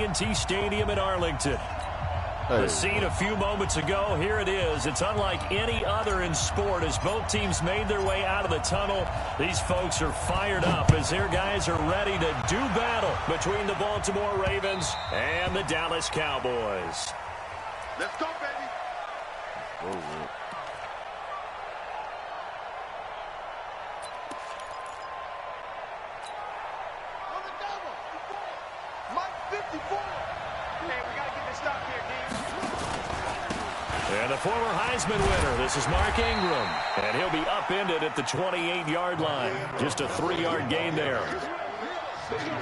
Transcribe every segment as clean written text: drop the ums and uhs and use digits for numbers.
AT&T Stadium in Arlington. The scene a few moments ago, here it is. It's unlike any other in sport as both teams made their way out of the tunnel. These folks are fired up as their guys are ready to do battle between the Baltimore Ravens and the Dallas Cowboys. Let's go, baby. Oh, And the former Heisman winner, this is Mark Ingram. And he'll be upended at the 28-yard line. Just a 3-yard gain there.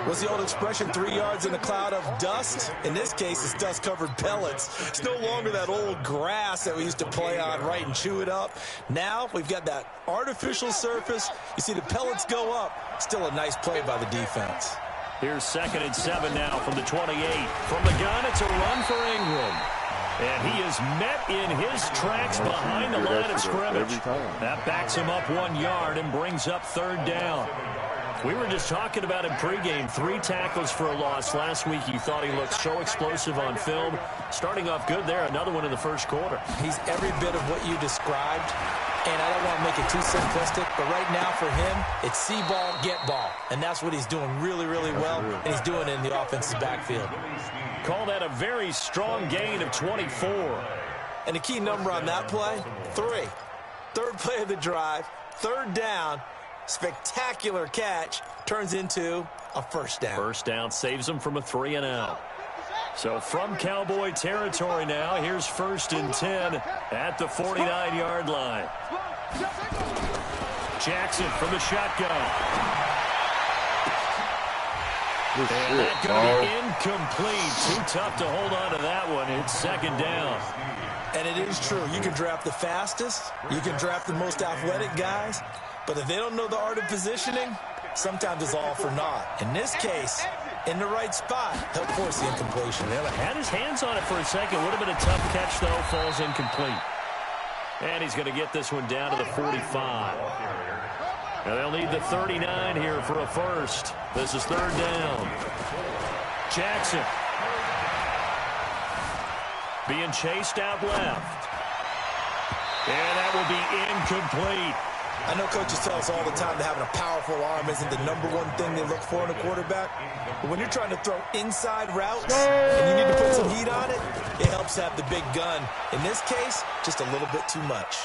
What's the old expression, 3 yards in a cloud of dust? In this case, it's dust-covered pellets. It's no longer that old grass that we used to play on, right, and chew it up. Now we've got that artificial surface. You see the pellets go up. Still a nice play by the defense. Here's 2nd and 7 now from the 28. From the gun, it's a run for Ingram. And he is met in his tracks behind the line of scrimmage. That backs him up 1 yard and brings up 3rd down. We were just talking about him pregame. 3 tackles for a loss. Last week you thought he looked so explosive on film. Starting off good there. Another one in the first quarter. He's every bit of what you described. And I don't want to make it too simplistic, but right now for him, it's see ball, get ball. And that's what he's doing really, really well, and he's doing it in the offensive backfield. Call that a very strong gain of 24. And the key number on that play, 3. 3rd play of the drive, 3rd down, spectacular catch, turns into a 1st down. 1st down saves him from a 3-and-out. So from Cowboy territory now, here's 1st and 10 at the 49-yard line. Jackson from the shotgun. And that's going to be incomplete. Too tough to hold on to that one. It's 2nd down. And it is true. You can draft the fastest. You can draft the most athletic guys. But if they don't know the art of positioning, sometimes it's all for naught. In this case, in the right spot, he'll force the incompletion. Yeah, had his hands on it for a second. Would have been a tough catch, though. Falls incomplete. And he's going to get this one down to the 45. Now they'll need the 39 here for a 1st. This is 3rd down. Jackson being chased out left. And that will be incomplete. I know coaches tell us all the time that having a powerful arm isn't the #1 thing they look for in a quarterback. But when you're trying to throw inside routes and you need to put some heat on it, it helps have the big gun. In this case, just a little bit too much.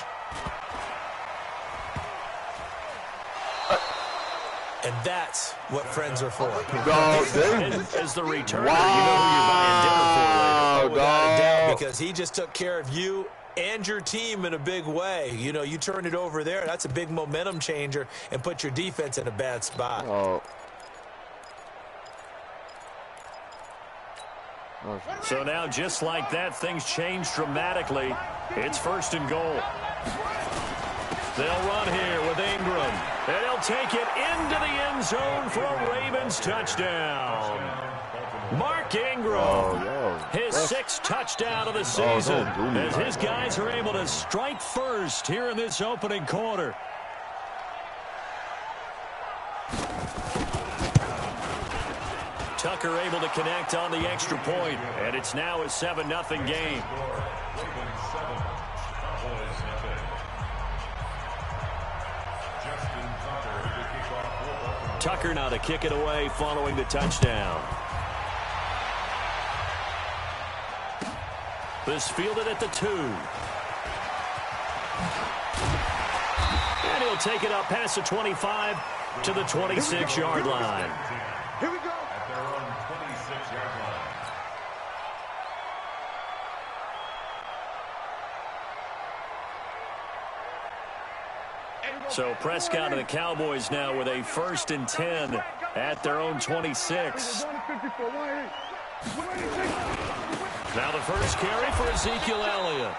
And that's what friends are for. As the returner, you know who you're buying dinner for later. Without a doubt, because he just took care of you and your team in a big way. You know, you turn it over there, that's a big momentum changer and put your defense in a bad spot. So now, just like that, things change dramatically. It's 1st and goal. They'll run here with Ingram. And he'll take it into the end zone for a Ravens touchdown. Mark Ingram, his 6th touchdown of the season, as his guys are able to strike first here in this opening quarter. Tucker able to connect on the extra point, and it's now a 7-0 game. Tucker now to kick it away following the touchdown. This fielded at the 2. And he'll take it up past the 25 to the 26-yard line. Here we go. At their own 26-yard line. So Prescott and the Cowboys now with a 1st and 10 at their own 26. Now the first carry for Ezekiel Elliott.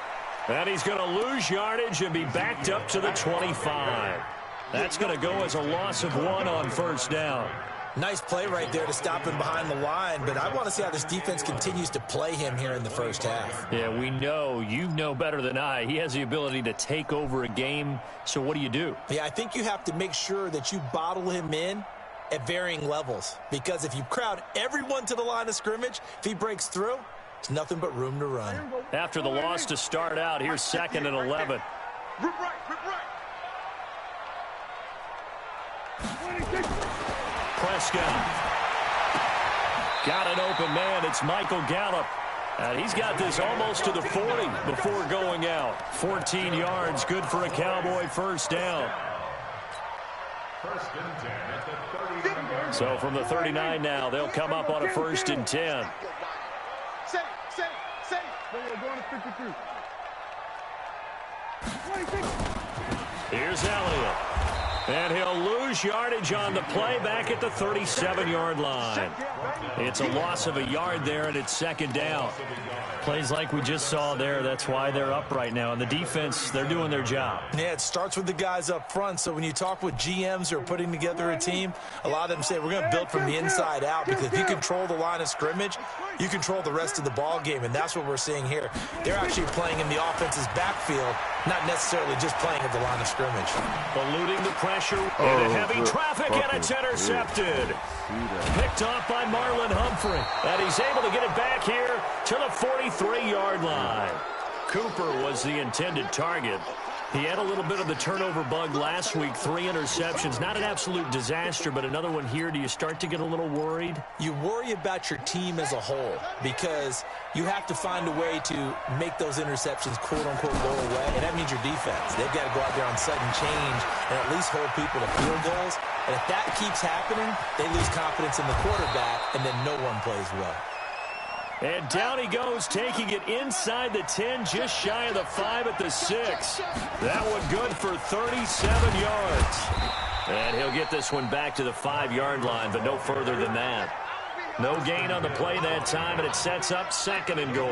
And he's going to lose yardage and be backed up to the 25. That's going to go as a loss of 1 on 1st down. Nice play right there to stop him behind the line, but I want to see how this defense continues to play him here in the 1st half. Yeah, we know. You know better than I. He has the ability to take over a game, so what do you do? Yeah, I think you have to make sure that you bottle him in at varying levels. Because if you crowd everyone to the line of scrimmage, if he breaks through, it's nothing but room to run. After the loss to start out, here's 2nd and 11. Rip right, rip right. Prescott. Got an open man. It's Michael Gallup. And he's got this almost to the 40 before going out. 14 yards, good for a Cowboy first down. First and 10 at the 39. So from the 39 now, they'll come up on a 1st and 10. Say, We're going to 53. Here's Elliott. And he'll lose yardage on the play back at the 37-yard line. It's a loss of a yard there, and it's 2nd down. Plays like we just saw there, that's why they're up right now. And the defense, they're doing their job. Yeah, it starts with the guys up front. So when you talk with GMs who are putting together a team, a lot of them say we're going to build from the inside out, because if you control the line of scrimmage, you control the rest of the ball game, and that's what we're seeing here. They're actually playing in the offense's backfield, not necessarily just playing at the line of scrimmage. Eluding the pressure into heavy traffic, and it's intercepted. Picked off by Marlon Humphrey, and he's able to get it back here to the 43-yard line. Cooper was the intended target. He had a little bit of the turnover bug last week, 3 interceptions. Not an absolute disaster, but another one here. Do you start to get a little worried? You worry about your team as a whole, because you have to find a way to make those interceptions, quote-unquote, go away, and that means your defense. They've got to go out there on sudden change and at least hold people to field goals. And if that keeps happening, they lose confidence in the quarterback, and then no one plays well. And down he goes, taking it inside the 10, just shy of the 5 at the 6. That one good for 37 yards. And he'll get this one back to the 5-yard line, but no further than that. No gain on the play that time, and it sets up 2nd and goal.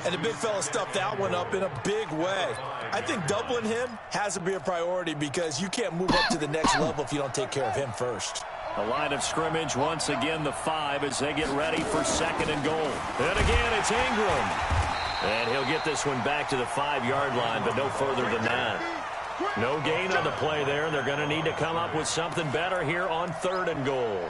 And the big fella stuffed that one up in a big way. I think doubling him has to be a priority, because you can't move up to the next level if you don't take care of him first. The line of scrimmage, once again the 5 as they get ready for 2nd and goal. And again, it's Ingram. And he'll get this one back to the 5-yard line, but no further than that. No gain on the play there. They're going to need to come up with something better here on 3rd and goal.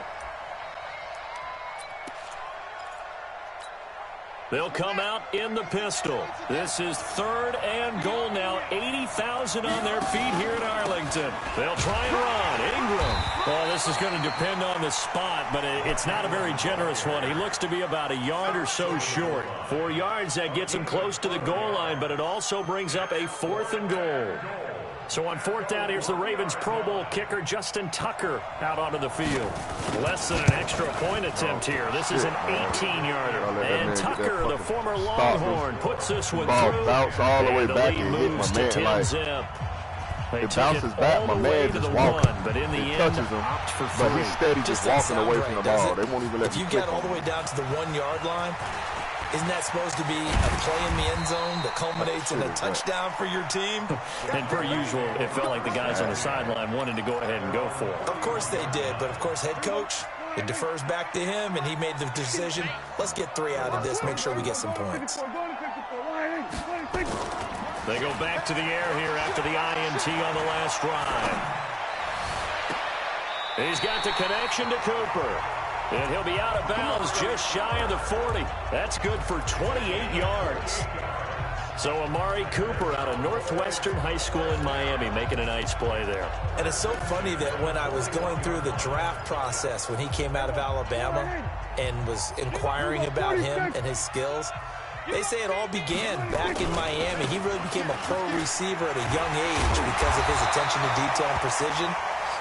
They'll come out in the pistol. This is 3rd and goal now. 80,000 on their feet here in Arlington. They'll try and run. Ingram. Well, this is going to depend on the spot, but it's not a very generous one. He looks to be about a yard or so short. 4 yards, that gets him close to the goal line, but it also brings up a 4th and goal. So on 4th down, here's the Ravens Pro Bowl kicker Justin Tucker out onto the field. Less than an extra point attempt here. This is an 18-yarder. And Tucker, the former Longhorn, puts this one through. Bounce all the way and the back lead and hit moves my to man. 10 zip. They It took bounces back, all my the man way to just the walking. one, but in the It end, touches him, opt for but free. he's steady just walking away from the does ball. it? They won't even let If him you kick get all him. the way down to the 1-yard line, isn't that supposed to be a play in the end zone that culminates in a touchdown for your team? And per usual, it felt like the guys on the sideline wanted to go ahead and go for it. Of course they did, but of course head coach, it defers back to him, and he made the decision, let's get 3 out of this, make sure we get some points. They go back to the air here after the INT on the last drive. He's got the connection to Cooper. And he'll be out of bounds just shy of the 40. That's good for 28 yards. So Amari Cooper out of Northwestern High School in Miami making a nice play there. And it's so funny that when I was going through the draft process when he came out of Alabama and was inquiring about him and his skills, they say it all began back in Miami. He really became a pro receiver at a young age because of his attention to detail and precision.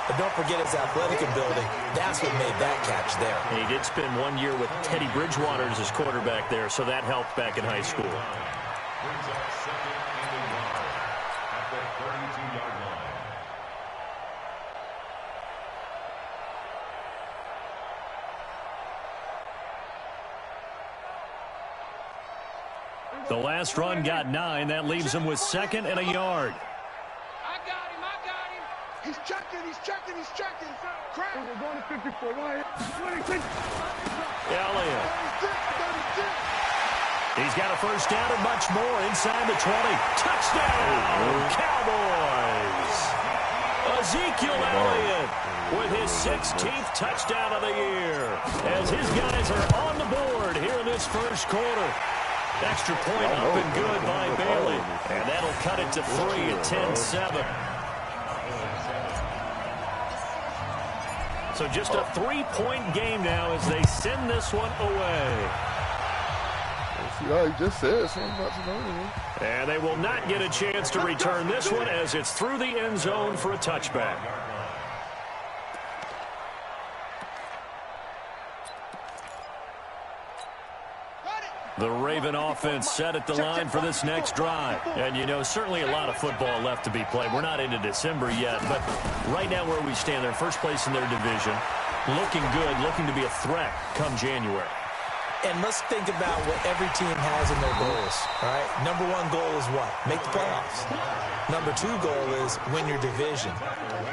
But don't forget his athletic ability. That's what made that catch there. And he did spend 1 year with Teddy Bridgewater as his quarterback there, so that helped back in high school. Brings up 2nd and 1 at the 32-yard line. The last run got 9. That leaves him with 2nd and a yard. I got him. He's checking. Crack. We're going to 54. Elliott. He's got a first down and much more inside the 20. Touchdown, Cowboys. A Ezekiel Elliott with his 16th touchdown of the year as his guys are on the board here in this first quarter. Extra point up and good by Bailey. And that'll cut it to 3 at 10-7. So just a 3-point game now as they send this one away. Yeah, he just said something about tonight. And they will not get a chance to return this one as it's through the end zone for a touchback. The Raven offense set at the line for this next drive. And, you know, certainly a lot of football left to be played. We're not into December yet, but right now where we stand, they're first place in their division. Looking good, looking to be a threat come January. And let's think about what every team has in their goals, all right? Number one goal is what? Make the playoffs. Number two goal is win your division.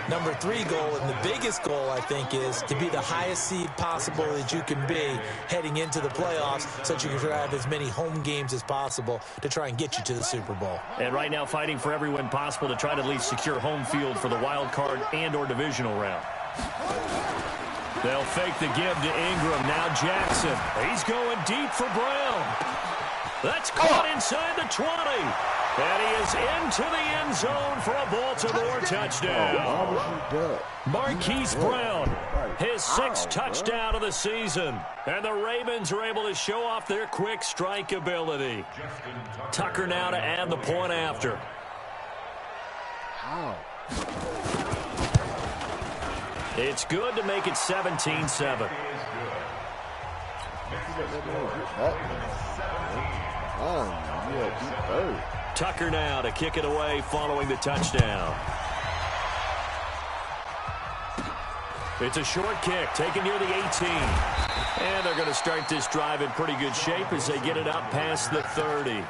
Number three goal, and the biggest goal, I think, is to be the highest seed possible that you can be heading into the playoffs so that you can have as many home games as possible to try and get you to the Super Bowl. And right now fighting for every win possible to try to at least secure home field for the wild card and or divisional round. They'll fake the give to Ingram. Now Jackson. He's going deep for Brown. That's caught inside the 20. And he is into the end zone for a Baltimore touchdown. Marquise Brown, his 6th touchdown of the season. And the Ravens are able to show off their quick strike ability. Tucker now to add the point after. It's good to make it 17-7. Tucker now to kick it away following the touchdown. It's a short kick taken near the 18. And they're going to start this drive in pretty good shape as they get it up past the 30.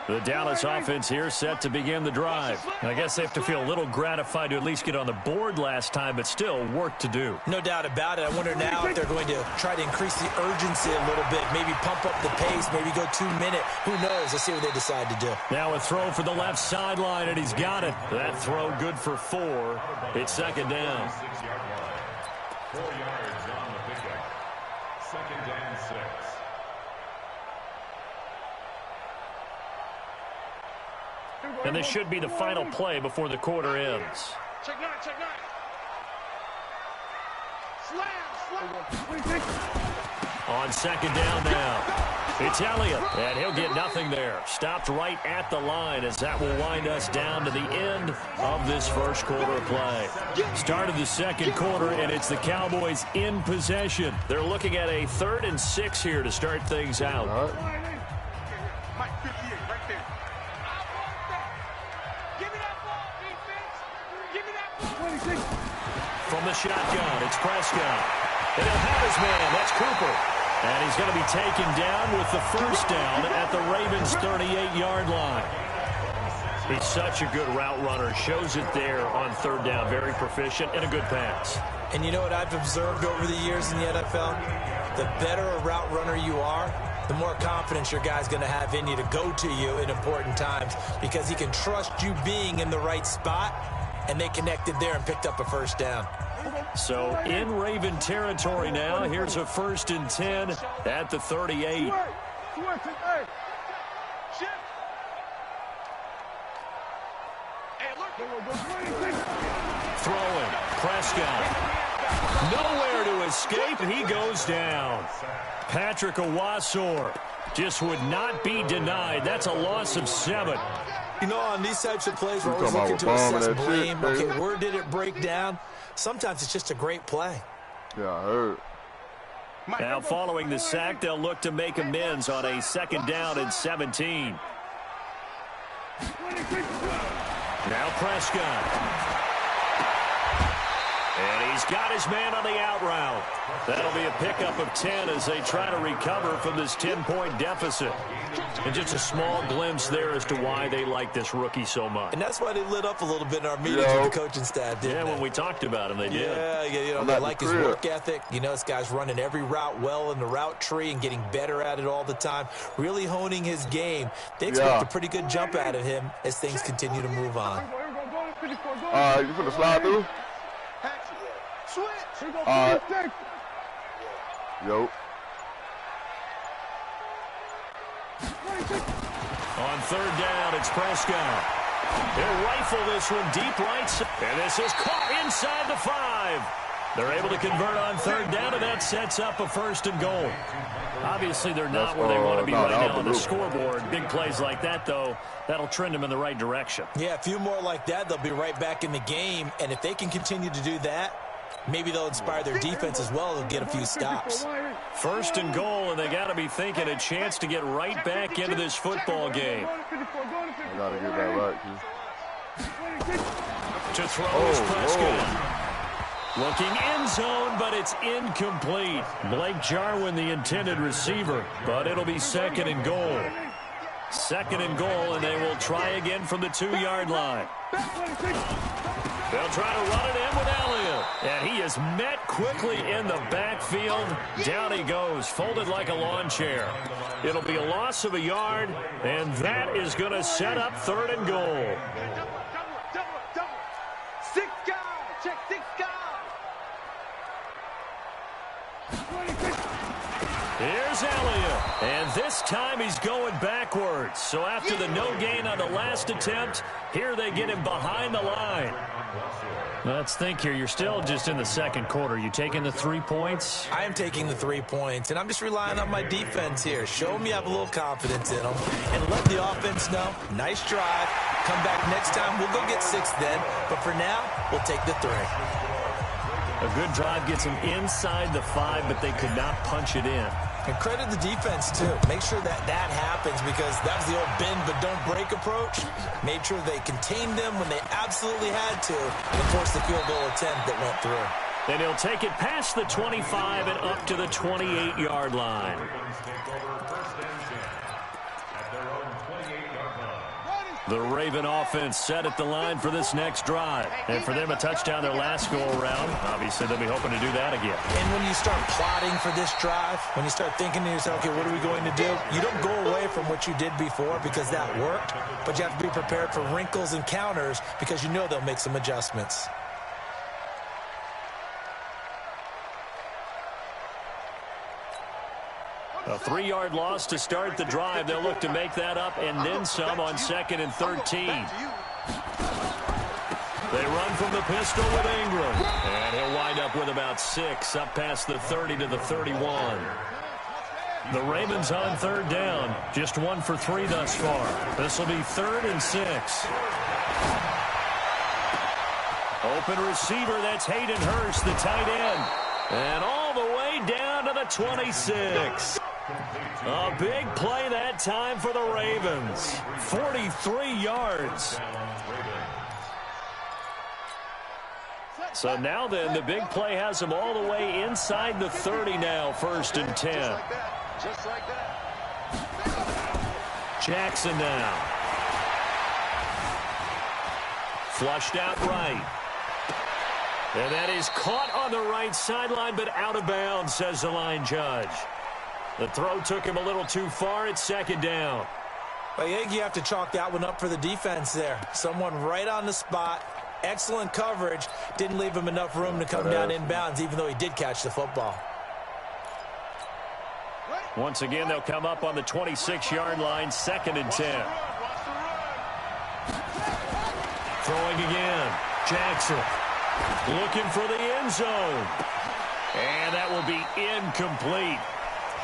The Dallas offense here set to begin the drive. I guess they have to feel a little gratified to at least get on the board last time, but still work to do. No doubt about it. I wonder now if they're going to try to increase the urgency a little bit, maybe pump up the pace, maybe go 2 minute. Who knows? Let's see what they decide to do. Now a throw for the left sideline, and he's got it. That throw good for 4. It's second down. 4 yards on the pickup. Second down 6. And this should be the final play before the quarter ends. Check 9, check 9. Slam. On second down now, it's Elliott, and he'll get nothing there. Stopped right at the line as that will wind us down to the end of this first quarter of play. Start of the second quarter, and it's the Cowboys in possession. They're looking at a 3rd and 6 here to start things out. Mike, 58, right there. From the shotgun, it's Prescott. And he'll have his man. That's Cooper. And he's going to be taken down with the first down at the Ravens' 38-yard line. He's such a good route runner. Shows it there on 3rd down. Very proficient and a good pass. And you know what I've observed over the years in the NFL? The better a route runner you are, the more confidence your guy's going to have in you to go to you in important times because he can trust you being in the right spot. And they connected there and picked up a first down. So in Raven territory now. Here's a 1st and 10 at the 38. Throwing. Prescott. Nowhere to escape. He goes down. Patrick Owasor just would not be denied. That's a loss of 7. You know, on these types of plays, we're always looking to assess blame. Okay, where did it break down? Sometimes it's just a great play. Yeah, I heard. Now, following the sack, they'll look to make amends on a 2nd down and 17. Now Prescott. And He's got his man on the out route. That'll be a pickup of 10 as they try to recover from this 10-point deficit. And just a small glimpse there as to why they like this rookie so much. And that's why they lit up a little bit in our meetings with the coaching staff, didn't they? When we talked about him, they did. Yeah, you know, they like his work ethic. You know, this guy's running every route well in the route tree and getting better at it all the time, really honing his game. They expect a pretty good jump out of him as things continue to move on. You finna slide through? Switch. Yo. On third down, it's Prescott. They'll rifle this one deep right. And this is caught inside the 5. They're able to convert on third down, and that sets up a 1st and goal. Obviously, they're not where they want to be right now on the scoreboard. Big plays like that, though, that'll trend them in the right direction. Yeah, a few more like that, they'll be right back in the game. And if they can continue to do that, maybe they'll inspire their defense as well. They'll get a few stops. 1st and goal, and they got to be thinking a chance to get right back into this football game. I got to get that right, To throw is Prescott. Looking end zone, but it's incomplete. Blake Jarwin, the intended receiver, but it'll be 2nd and goal. 2nd and goal, and they will try again from the 2-yard line. They'll try to run it in with Elliott. And he is met quickly in the backfield. Down he goes, folded like a lawn chair. It'll be a loss of a yard, and that is going to set up 3rd and goal. Double. 6 guys. Check 6 guys. Here's Elliott, and this time he's going backwards. So after the no gain on the last attempt, here they get him behind the line. Let's think here. You're still just in the 2nd quarter. You taking the 3 points? I am taking the 3 points, and I'm just relying on my defense here. Show them you have a little confidence in them, and let the offense know. Nice drive. Come back next time. We'll go get 6 then, but for now, we'll take the 3. A good drive gets them inside the 5, but they could not punch it in. And credit the defense, too. Make sure that happens, because that was the old bend but don't break approach. Made sure they contained them when they absolutely had to, and forced the field goal attempt that went through. And he'll take it past the 25 and up to the 28-yard line. The Raven offense set at the line for this next drive. And for them, a touchdown their last go-around. Obviously, they'll be hoping to do that again. And when you start plotting for this drive, when you start thinking to yourself, okay, what are we going to do? You don't go away from what you did before because that worked, but you have to be prepared for wrinkles and counters because you know they'll make some adjustments. A 3-yard loss to start the drive. They'll look to make that up and then some on 2nd and 13. They run from the pistol with Ingram. And he'll wind up with about 6 up past the 30 to the 31. The Ravens on 3rd down. Just 1 for 3 thus far. This will be 3rd and 6. Open receiver, that's Hayden Hurst, the tight end. And all the way down to the 26. A big play that time for the Ravens. 43 yards. So now then, the big play has them all the way inside the 30 now, 1st and 10. Just like that. Jackson now. Flushed out right. And that is caught on the right sideline, but out of bounds, says the line judge. The throw took him a little too far. It's 2nd down. I think you have to chalk that one up for the defense there. Someone right on the spot. Excellent coverage. Didn't leave him enough room to come down inbounds, even though he did catch the football. Once again, they'll come up on the 26-yard line, 2nd and 10. Throwing again. Jackson looking for the end zone. And that will be incomplete.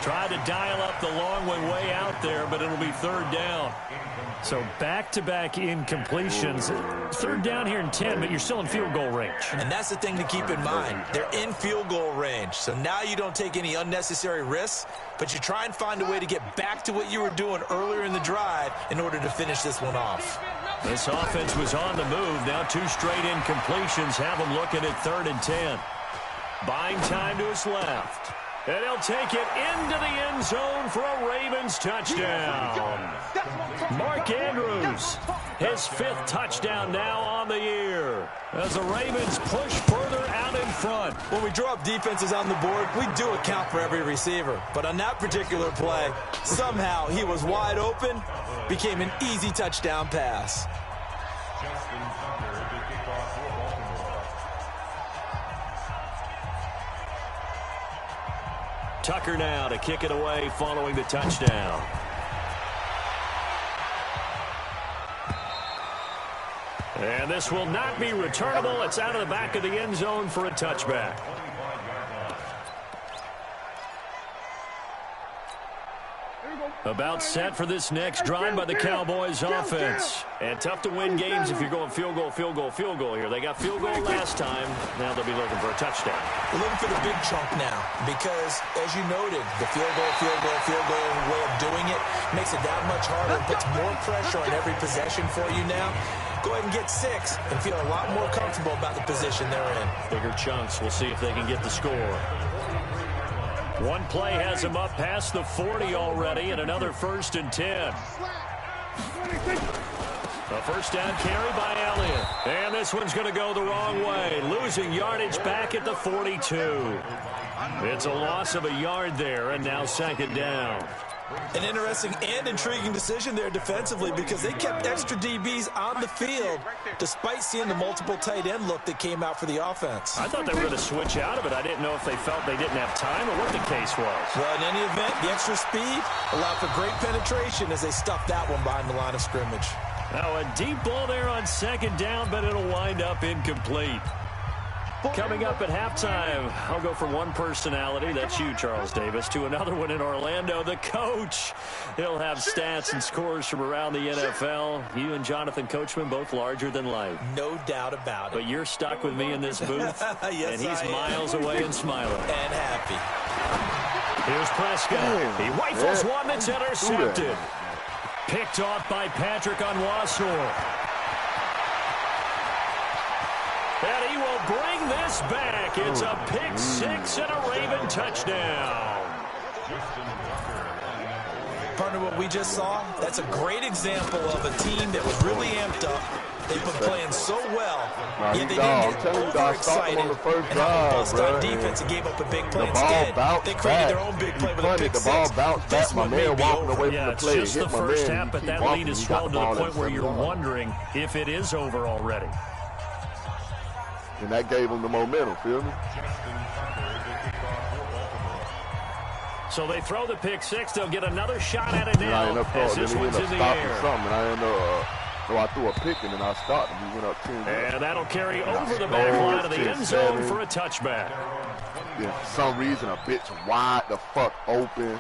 Tried to dial up the long way out there, but it'll be 3rd down. So back-to-back incompletions. 3rd down here in 10, but you're still in field goal range. And that's the thing to keep in mind. They're in field goal range. So now you don't take any unnecessary risks, but you try and find a way to get back to what you were doing earlier in the drive in order to finish this one off. This offense was on the move. Now 2 straight incompletions have them looking at 3rd and 10. Buying time to his left. And he'll take it into the end zone for a Ravens touchdown. Mark Andrews, his 5th touchdown now on the year, as the Ravens push further out in front. When we draw up defenses on the board, we do account for every receiver. But on that particular play, somehow he was wide open, became an easy touchdown pass. Tucker now to kick it away following the touchdown. And this will not be returnable. It's out of the back of the end zone for a touchback. About set for this next drive by the Cowboys offense. And tough to win games if you're going field goal, field goal, field goal here. They got field goal last time. Now they'll be looking for a touchdown. They're looking for the big chunk now because, as you noted, the field goal way of doing it makes it that much harder and puts more pressure on every possession for you now. Go ahead and get 6 and feel a lot more comfortable about the position they're in. Bigger chunks. We'll see if they can get the score. One play has him up past the 40 already, and another 1st and 10. A first down carry by Elliott. And this one's going to go the wrong way, losing yardage back at the 42. It's a loss of a yard there, and now 2nd down. An interesting and intriguing decision there defensively because they kept extra DBs on the field despite seeing the multiple tight end look that came out for the offense. I thought they were going to switch out of it. I didn't know if they felt they didn't have time or what the case was. Well, in any event, the extra speed allowed for great penetration as they stuffed that one behind the line of scrimmage. Now a deep ball there on 2nd down, but it'll wind up incomplete. Coming up at halftime, I'll go from one personality, that's you, Charles Davis, to another one in Orlando, the coach. He'll have stats and scores from around the NFL. You and Jonathan Coachman, both larger than life. No doubt about it. But you're stuck with me in this booth, yes, and he's miles away and smiling. And happy. Here's Prescott. He rifles one that's intercepted. Picked off by Patrick Onwuasor. And he will bring this back. It's a pick 6 and a Raven touchdown. Partner, what we just saw, that's a great example of a team that was really amped up. They've been playing so well, yet they didn't get overexcited and bust on defense and gave up a big play. Instead, they created their own big play with a pick 6. This one may be over. Yeah, it's just the first half, but that lead is swelled to the point where you're wondering if it is over already. And that gave them the momentum, feel me? So they throw the pick 6. They'll get another shot at it now as this one's in the air. So I threw a pick and then I stopped and we went up 10. And that'll carry over the back line of the end zone for a touchback. Yeah, for some reason a bitch wide the fuck open.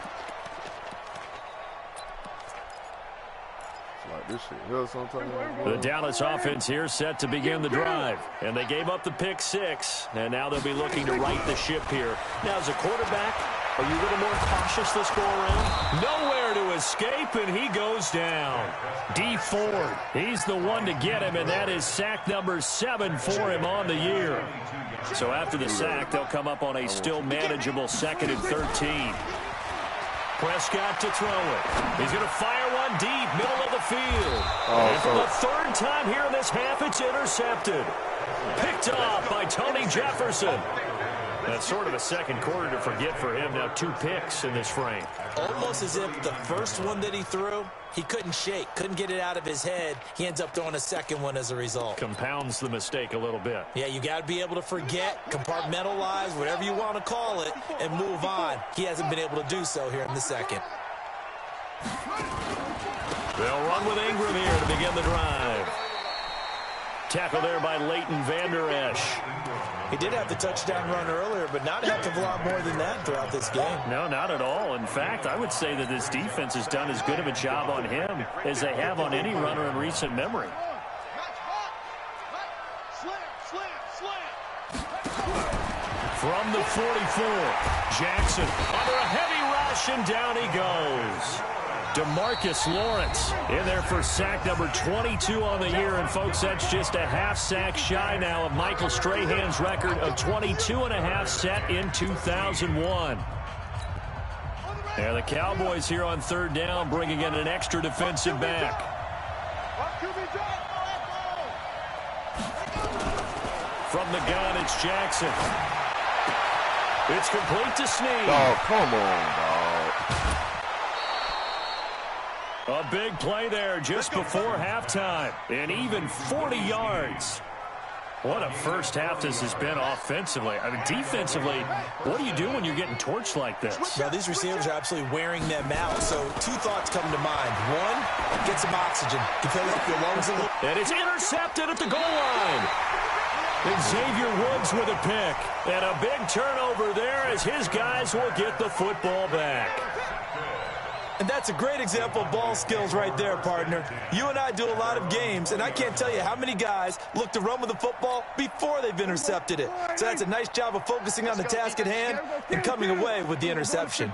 This shit here sometimes. The Dallas offense here set to begin the drive. And they gave up the pick 6. And now they'll be looking to right the ship here. Now, as a quarterback, are you a little more cautious this go around? Nowhere to escape, and he goes down. D Ford, he's the one to get him, and that is sack number 7 for him on the year. So after the sack, they'll come up on a still manageable 2nd and 13. Prescott to throw it. He's going to fire one deep, middle of the field. And for the 3rd time here in this half, it's intercepted. Picked off by Tony Jefferson. That's sort of a second quarter to forget for him. Now 2 picks in this frame. Almost as if the first one that he threw, he couldn't shake, couldn't get it out of his head. He ends up throwing a second one as a result. Compounds the mistake a little bit. Yeah, you got to be able to forget, compartmentalize, whatever you want to call it, and move on. He hasn't been able to do so here in the second. They'll run with Ingram here to begin the drive. Tackle there by Leighton Vander Esch. He did have the touchdown run earlier, but not a heck of a lot more than that throughout this game. No, not at all. In fact, I would say that this defense has done as good of a job on him as they have on any runner in recent memory. From the 44, Jackson under a heavy rush, and down he goes. DeMarcus Lawrence in there for sack number 22 on the year. And, folks, that's just a half sack shy now of Michael Strahan's record of 22.5 set in 2001. And the Cowboys here on third down bringing in an extra defensive back. From the gun, it's Jackson. It's complete to Snead. Oh, come on, dog. A big play there just before halftime. And even 40 yards. What a first half this has been offensively. I mean, defensively, what do you do when you're getting torched like this? Well, these receivers are absolutely wearing them out. So two thoughts come to mind. One, get some oxygen. You fill up your lungs a little. And it's intercepted at the goal line. And Xavier Woods with a pick. And a big turnover there as his guys will get the football back. And that's a great example of ball skills right there, partner. You and I do a lot of games, and I can't tell you how many guys look to run with the football before they've intercepted it. So that's a nice job of focusing on the task at hand and coming away with the interception.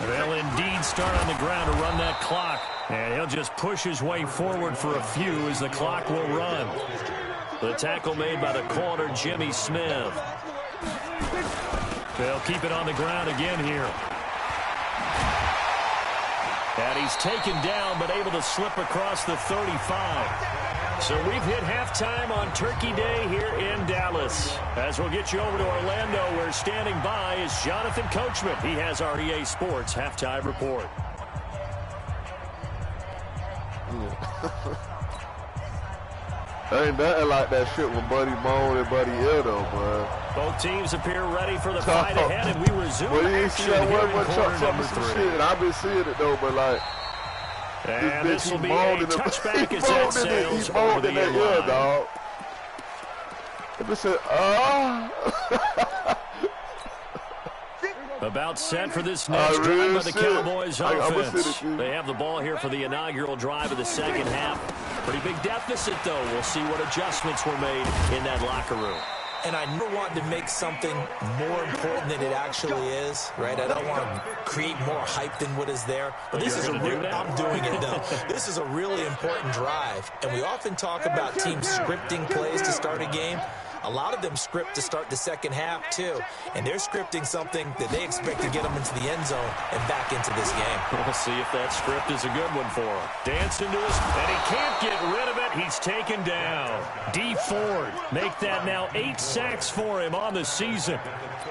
They'll indeed start on the ground to run that clock. And he'll just push his way forward for a few as the clock will run. The tackle made by the corner, Jimmy Smith. They'll keep it on the ground again here. And he's taken down, but able to slip across the 35. So we've hit halftime on Turkey Day here in Dallas. As we'll get you over to Orlando, where standing by is Jonathan Coachman. He has our EA Sports halftime report. Ain't nothing like that shit with Buddy Moan and Buddy Hill, though, bro. Both teams appear ready for the fight ahead, and we resume well, you see action that here in quarter number some 3. shit, and I've been seeing it, though, but, like, and this will be a touchback as that sails over the end line. Dog. I said, About set for this next drive by the Cowboys offense. They have the ball here for the inaugural drive of the second half. Pretty big deficit, though. We'll see what adjustments were made in that locker room. And I never want to make something more important than it actually is, right? I don't want to create more hype than what is there. But this is a real, I'm doing it, though. This is a really important drive. And we often talk about teams scripting plays to start a game. A lot of them script to start the second half, too. And they're scripting something that they expect to get them into the end zone and back into this game. We'll see if that script is a good one for him. Danced into his, and he can't get rid of it. He's taken down. D. Ford make that now 8 sacks for him on the season.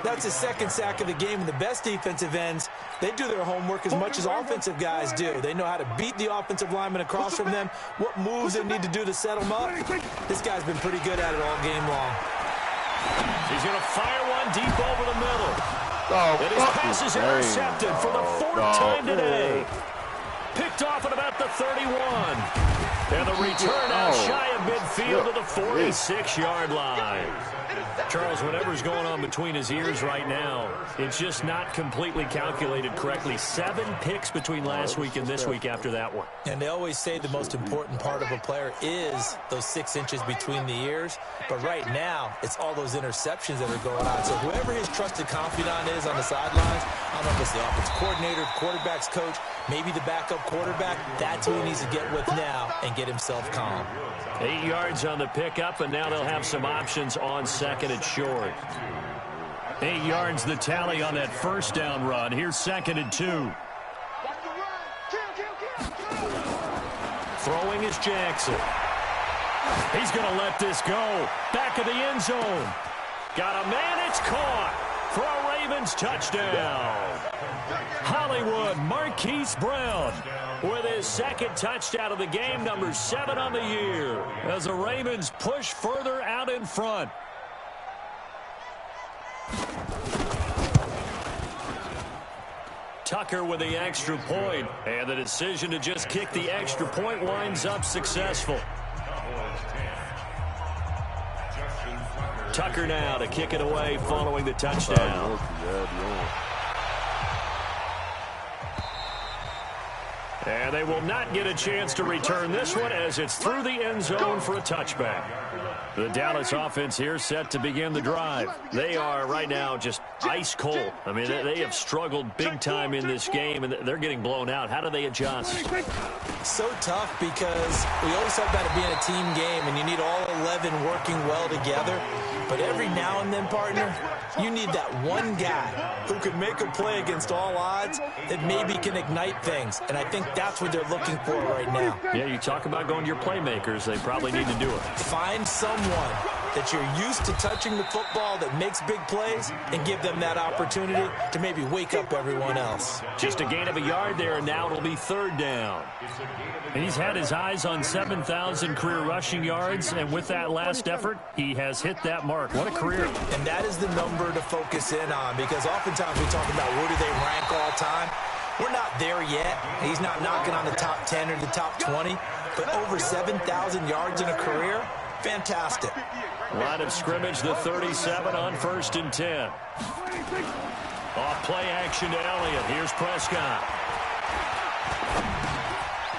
That's his second sack of the game, and the best defensive ends, they do their homework as much as offensive guys do. They know how to beat the offensive lineman across from them, what moves they need to do to set them up. This guy's been pretty good at it all game long. He's going to fire one deep over the middle. oh, And his pass is intercepted for the 4th time today. Picked off at about the 31. And the return out shy of midfield to the 46-yard line. Charles, whatever's going on between his ears right now, it's just not completely calculated correctly. 7 picks between last week and this week after that one. And they always say the most important part of a player is those 6 inches between the ears. But right now, it's all those interceptions that are going on. So whoever his trusted confidant is on the sidelines, I don't know if it's the offensive coordinator, the quarterback's coach, maybe the backup quarterback, that's who he needs to get with now and get himself calm. 8 yards on the pickup, and now they'll have some options on second and short. 8 yards the tally on that first down run. Here's 2nd and 2. Throwing is Jackson. He's going to let this go. Back of the end zone. Got a man, it's caught for a Ravens touchdown. Hollywood Marquise Brown with his 2nd touchdown of the game, number 7 on the year, as the Ravens push further out in front. Tucker with the extra point, and the decision to just kick the extra point winds up successful. Tucker now to kick it away following the touchdown. And they will not get a chance to return this one as it's through the end zone for a touchback. The Dallas offense here set to begin the drive. They are right now just ice cold. I mean, they have struggled big time in this game, and they're getting blown out. How do they adjust? So tough because we always talk about it being a team game, and you need all 11 working well together. But every now and then, partner, you need that one guy who can make a play against all odds that maybe can ignite things. And I think that's what they're looking for right now. Yeah, you talk about going to your playmakers. They probably need to do it. Find someone that you're used to touching the football that makes big plays and give them that opportunity to maybe wake up everyone else. Just a gain of a yard there, and now it'll be third down. And he's had his eyes on 7,000 career rushing yards, and with that last effort, he has hit that mark. What a career. And that is the number to focus in on, because oftentimes we talk about where do they rank all time. We're not there yet. He's not knocking on the top 10 or the top 20, but over 7,000 yards in a career, fantastic. Line of scrimmage, the 37 on 1st and 10. Off play action to Elliott. Here's Prescott.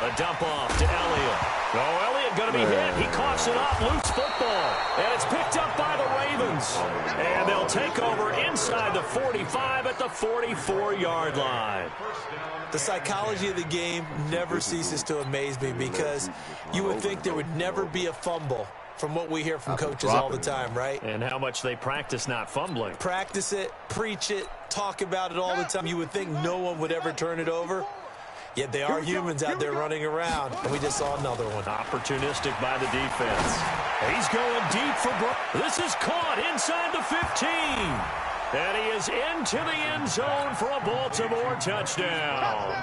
A dump off to Elliott. Oh, Elliott going to be hit. He coughs it up. Loose football. And it's picked up by the Ravens. And they'll take over inside the 45 at the 44-yard line. The psychology of the game never ceases to amaze me, because you would think there would never be a fumble from what we hear from coaches all the time, right? And how much they practice not fumbling. Practice it, preach it, talk about it all the time. You would think no one would ever turn it over. Yet they are humans out there running around, and we just saw another one. Opportunistic by the defense. He's going deep for Brown. This is caught inside the 15. And he is into the end zone for a Baltimore touchdown.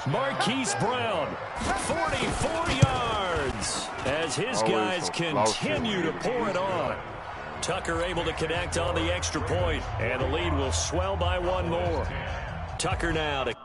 Marquise Brown, 44 yards, as his guys continue to pour it on. Tucker able to connect on the extra point, and the lead will swell by one more. Tucker now to